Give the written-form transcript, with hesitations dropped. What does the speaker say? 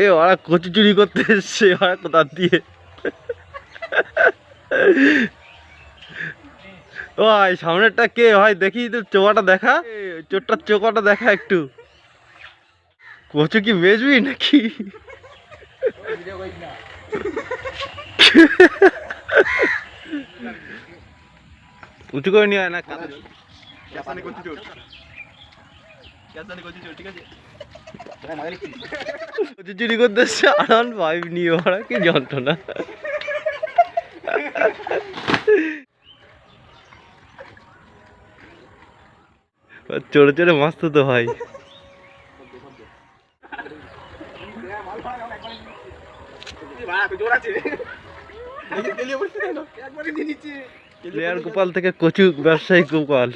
এ ওরা কচু চুরি করতে এসছে, ওরা কোথা দিয়ে। ও ভাই সামনেরটা কে ভাই, দেখি তো চোখাটা দেখা, চোরটার চোখাটা দেখা একটু। কচু কি বেচবি নাকি? উঁচু করে নিয়ে আয় না, কচু চুরি করতে এসছে R15 নিয়ে, ওরা কি যন্ত্রণা। চোরে চোরে মস্ত তো ভাই। প্লেয়ার গোপাল থেকে কচু ব্যবসায়ী গোপাল।